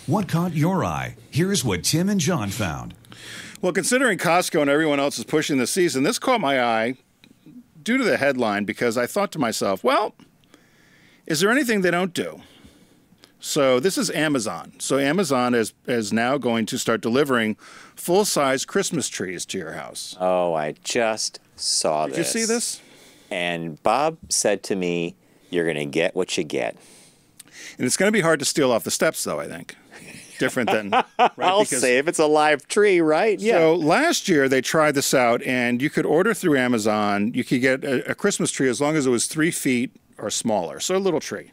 What caught your eye? Here's what Tim and John found. Well, considering Costco and everyone else is pushing this season, this caught my eye due to the headline because I thought to myself, well, is there anything they don't do? So this is Amazon. So Amazon is now going to start delivering full-size Christmas trees to your house. Oh, I just saw this. Did you see this? And Bob said to me, you're going to get what you get. And it's going to be hard to steal off the steps, though, I think. Different than... Right? I'll say if it's a live tree, right? Yeah. So last year they tried this out, and you could order through Amazon. You could get a Christmas tree as long as it was 3 feet or smaller, so a little tree.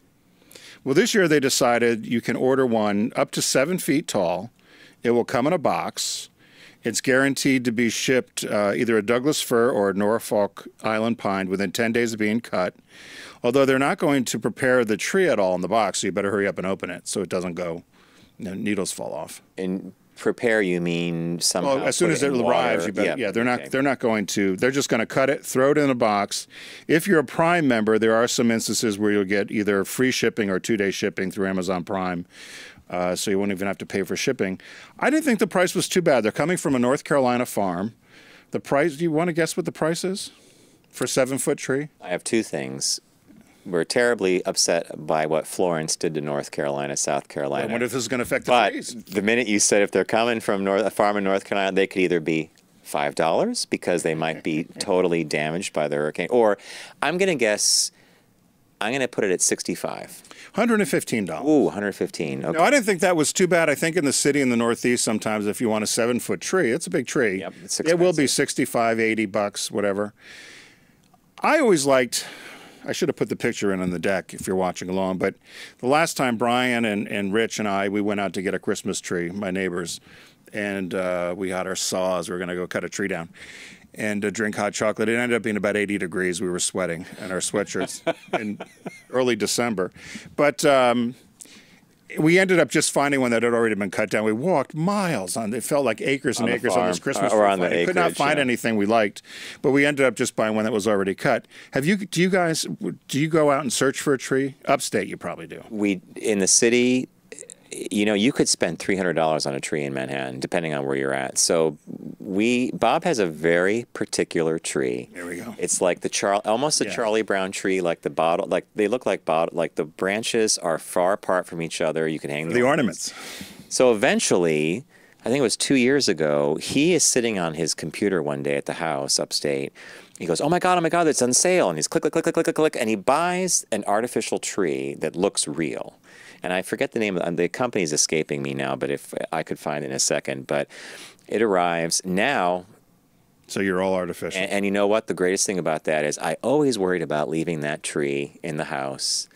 Well, this year they decided you can order one up to 7 feet tall. It will come in a box. It's guaranteed to be shipped either a Douglas fir or a Norfolk Island pine within 10 days of being cut. Although they're not going to prepare the tree at all in the box, so you better hurry up and open it so it doesn't go, needles fall off. And prepare, you mean somehow? Well, as soon as it arrives, you better. Yeah, they're not. They're not going to. They're just going to cut it, throw it in a box. If you're a Prime member, there are some instances where you'll get either free shipping or 2-day shipping through Amazon Prime. So you won't even have to pay for shipping. I didn't think the price was too bad. They're coming from a North Carolina farm. The price, do you want to guess what the price is for a 7-foot tree? I have two things. We're terribly upset by what Florence did to North Carolina, South Carolina. I wonder if this is going to affect the trees. But the minute you said if they're coming from a farm in North Carolina, they could either be $5 because they might be totally damaged by the hurricane, or I'm going to guess, I'm going to put it at $65. $115. Ooh, $115. Okay. No, I didn't think that was too bad. I think in the city in the Northeast, sometimes if you want a 7-foot tree, it's a big tree. Yep, it's it will be $65, $80, whatever. I always liked. I should have put the picture in on the deck if you're watching along. But the last time Brian and Rich and I, we went out to get a Christmas tree, my neighbors, and we had our saws. We were going to go cut a tree down and drink hot chocolate. It ended up being about 80 degrees. We were sweating in our sweatshirts in early December. But we ended up just finding one that had already been cut down. We walked miles on. It felt like acres and acres on this Christmas tree. We could not find anything we liked, but we ended up just buying one that was already cut. Do you guys go out and search for a tree? Upstate, you probably do. We in the city, you know, you could spend $300 on a tree in Manhattan, depending on where you're at. So Bob has a very particular tree. There we go. It's like almost a Charlie Brown tree, like the bottle, like they look like bottle, like the branches are far apart from each other. You can hang the ornaments. So eventually, I think it was 2 years ago, he is sitting on his computer one day at the house upstate. He goes, oh my God, it's on sale. And he's click, click, click, click, click, click. And he buys an artificial tree that looks real. And I forget the name of the company's escaping me now, but if I could find it in a second. But it arrives now. So you're all artificial. And you know what? The greatest thing about that is I always worried about leaving that tree in the house.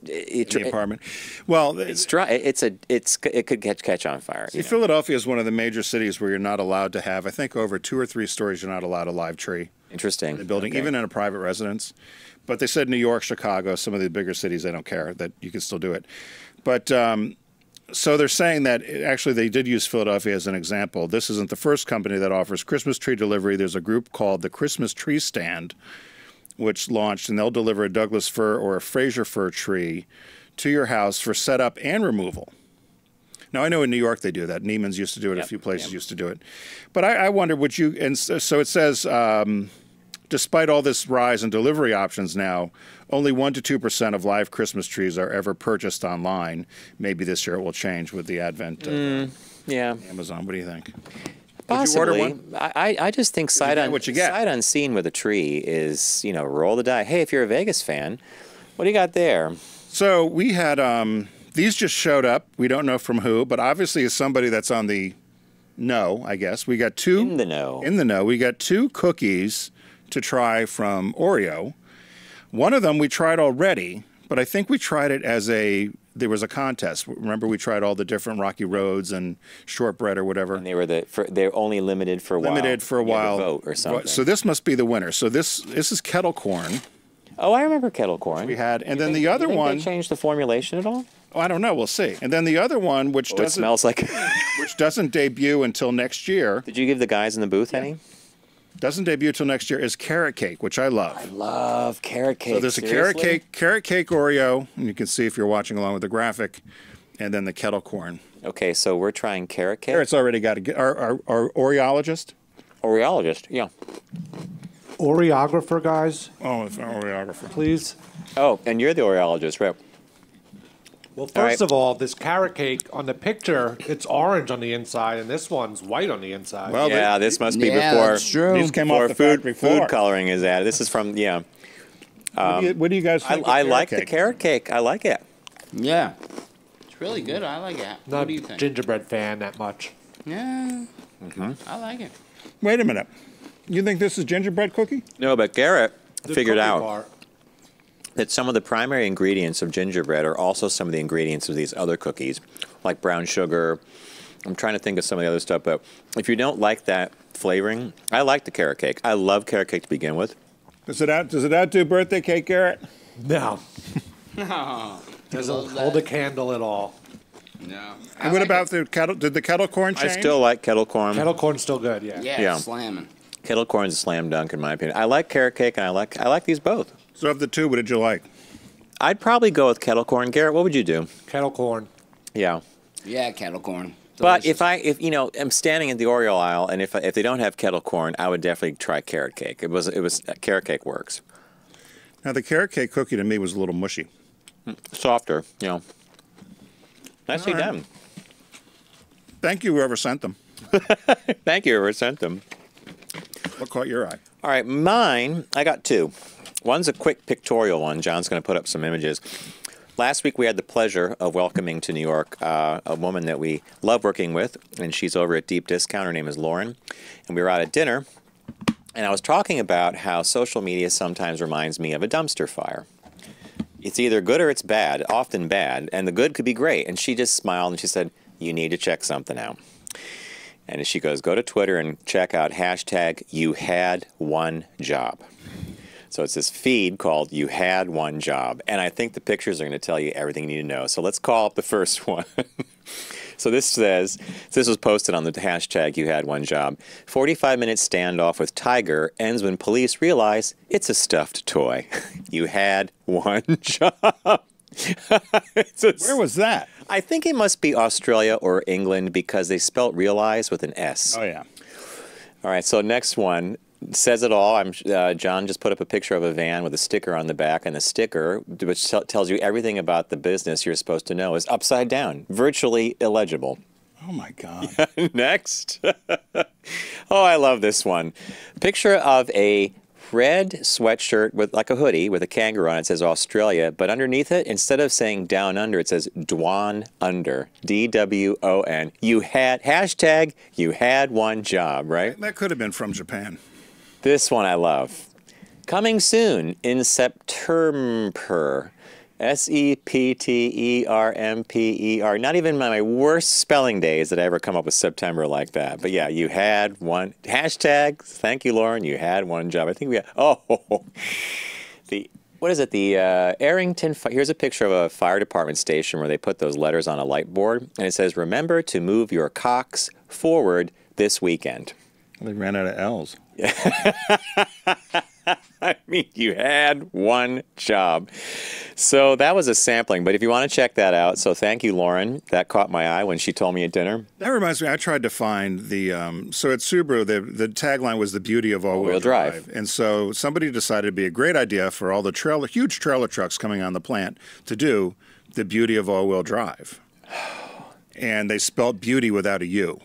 In the apartment. Well, it's dry. It could catch on fire. See, Philadelphia is one of the major cities where you're not allowed to have. I think over 2 or 3 stories, you're not allowed a live tree. Interesting. In the building, even in a private residence. But they said New York, Chicago, some of the bigger cities, they don't care that you can still do it. But so they're saying that actually they did use Philadelphia as an example. This isn't the first company that offers Christmas tree delivery. There's a group called the Christmas Tree Stand, which launched, and they'll deliver a Douglas fir or a Fraser fir tree to your house for setup and removal. Now, I know in New York they do that. Neiman's used to do it. A few places used to do it. But I wonder, would you, and so it says, despite all this rise in delivery options now, only 1% to 2% of live Christmas trees are ever purchased online. Maybe this year it will change with the advent of Amazon. What do you think? Possibly. Would you order one? I just think sight unseen with a tree is, roll the die. Hey, if you're a Vegas fan, what do you got there? So we had, these just showed up. We don't know from who, but obviously it's somebody that's on the know, I guess. We got 2. In the know. In the know. We got 2 cookies to try from Oreo. One of them we tried already, but I think we tried it as there was a contest. Remember, we tried all the different Rocky Roads and shortbread or whatever. And they're only limited for a while. Limited for a while. Vote or something. So this must be the winner. So this is kettle corn. Oh, I remember kettle corn. We had, and then the other one. Did they change the formulation at all? Oh, I don't know. We'll see. And then the other one, which it smells like, which doesn't debut until next year. Did you give the guys in the booth any? Doesn't debut till next year, is carrot cake, which I love. I love carrot cake. So there's a carrot cake Oreo, and you can see if you're watching along with the graphic. and then the kettle corn. Okay, so we're trying carrot cake. Carrot's already got our Oreologist. Oreologist, yeah. Oreographer, guys, Oh, it's an Oreographer. please. Oh, and you're the Oreologist, right? Well, All right. first of all, this carrot cake on the picture, it's orange on the inside, and this one's white on the inside. Well, Yeah, this must be Yeah, before that's true. these came before off the factory floor. food coloring is added. This is from, yeah. What do you guys think? I of like the cake? carrot cake. I like it. Yeah. It's really good. I like it. Not What do you think? gingerbread fan that much. Yeah. I like it. Wait a minute. You think this is gingerbread cookie? No, but Garrett The figured cookie out part. that some of the primary ingredients of gingerbread are also some of the ingredients of these other cookies, like brown sugar. I'm trying to think of some of the other stuff, but if you don't like that flavoring, I like the carrot cake. I love carrot cake to begin with. Does it outdo birthday cake, Garrett? No, No. doesn't hold a candle at all. No. And what about the kettle? Did the kettle corn change? I still like kettle corn. Kettle corn's still good, yeah. Yeah, Yeah. slamming. Kettle corn's a slam dunk in my opinion. I like carrot cake and I like these both. So of the two, what did you like? I'd probably go with kettle corn. Garrett, what would you do? Kettle corn. Yeah. Yeah, kettle corn. But Delicious. if you know, I'm standing at the Oreo aisle, and if they don't have kettle corn, I would definitely try carrot cake. It was carrot cake works. Now the carrot cake cookie to me was a little mushy. Softer, you know. Nicely All right. done. Thank you, whoever sent them. Thank you, whoever sent them. What caught your eye? All right, mine, I got two. One's a quick pictorial one. John's going to put up some images. Last week, we had the pleasure of welcoming to New York a woman that we love working with, and she's over at Deep Discount. Her name is Lauren. And we were out at dinner, and I was talking about how social media sometimes reminds me of a dumpster fire. It's either good or it's bad, often bad, and the good could be great. And she just smiled and she said, "You need to check something out." And she goes, "Go to Twitter and check out hashtag you had one job." So it's this feed called You Had One Job. And I think the pictures are going to tell you everything you need to know. So let's call up the first one. So this says, this was posted on the hashtag You Had One Job. 45-minute standoff with tiger ends when police realize it's a stuffed toy. You had one job. Where was that? I think it must be Australia or England because they spelt realize with an S. Oh yeah. All right, so next one says it all. John just put up a picture of a van with a sticker on the back, and the sticker, which tells you everything about the business you're supposed to know, is upside down, virtually illegible. Oh my God. Next. Oh, I love this one. Picture of a red sweatshirt with like a hoodie with a kangaroo on it. It says Australia, but underneath it, instead of saying down under, it says Dwan under. DWON. You had hashtag you had one job, right? That could have been from Japan. This one I love. Coming soon in September. SEPTERMPER. Not even my worst spelling days that I ever come up with September like that. But yeah, you had one. Hashtag, thank you, Lauren, you had one job. I think we had, what is it? The Arrington, here's a picture of a fire department station where they put those letters on a light board. And it says, remember to move your cocks forward this weekend. They ran out of L's. I mean, you had one job. So that was a sampling, but if you want to check that out, so thank you, Lauren. That caught my eye when she told me at dinner. That reminds me, I tried to find the, so at Subaru, the tagline was the beauty of all-wheel drive. And so somebody decided it'd be a great idea for all the huge trailer trucks coming on the plant to do the beauty of all-wheel drive. And they spelled beauty without a U.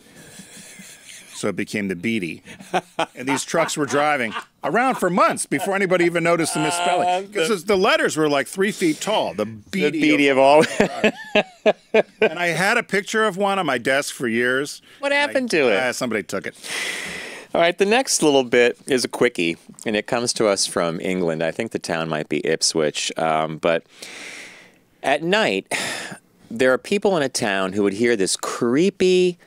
So it became the Beatty. And these trucks were driving around for months before anybody even noticed the misspelling. Because the letters were like 3 feet tall. The Beatty of all. And I had a picture of one on my desk for years. What happened to it? Somebody took it. All right, the next little bit is a quickie, and it comes to us from England. I think the town might be Ipswich. But at night, there are people in a town who would hear this creepy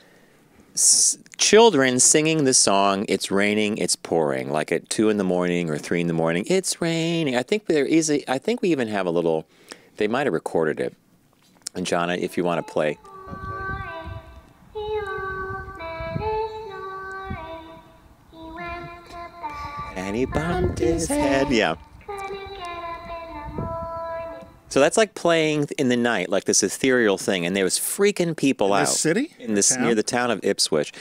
children singing the song "It's Raining, It's Pouring," like at 2 in the morning or 3 in the morning. It's raining. I think we even have a little. They might have recorded it. And John, if you want to play. And he bumped his head. Yeah. So that's like playing in the night, like this ethereal thing, and there was freaking people out this city? in this Town? near the town of Ipswich.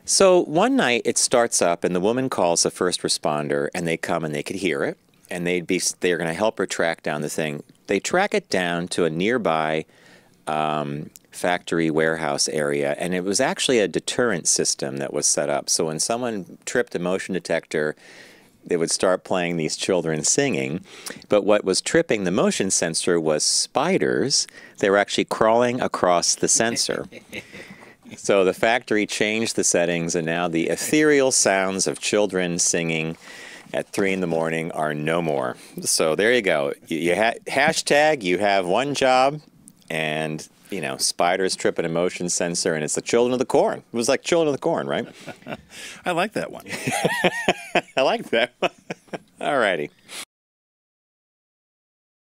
So one night it starts up, and the woman calls the first responder, and they come and they could hear it, and they're going to help her track down the thing. They track it down to a nearby factory warehouse area, and it was actually a deterrent system that was set up. So when someone tripped a motion detector, they would start playing these children singing. But what was tripping the motion sensor was spiders. They were actually crawling across the sensor. So the factory changed the settings, and now the ethereal sounds of children singing at 3 in the morning are no more. So there you go. Hashtag you have one job, and spiders tripping a motion sensor, and it's the Children of the Corn. It was like Children of the Corn, right? I like that one. I like that one. All righty.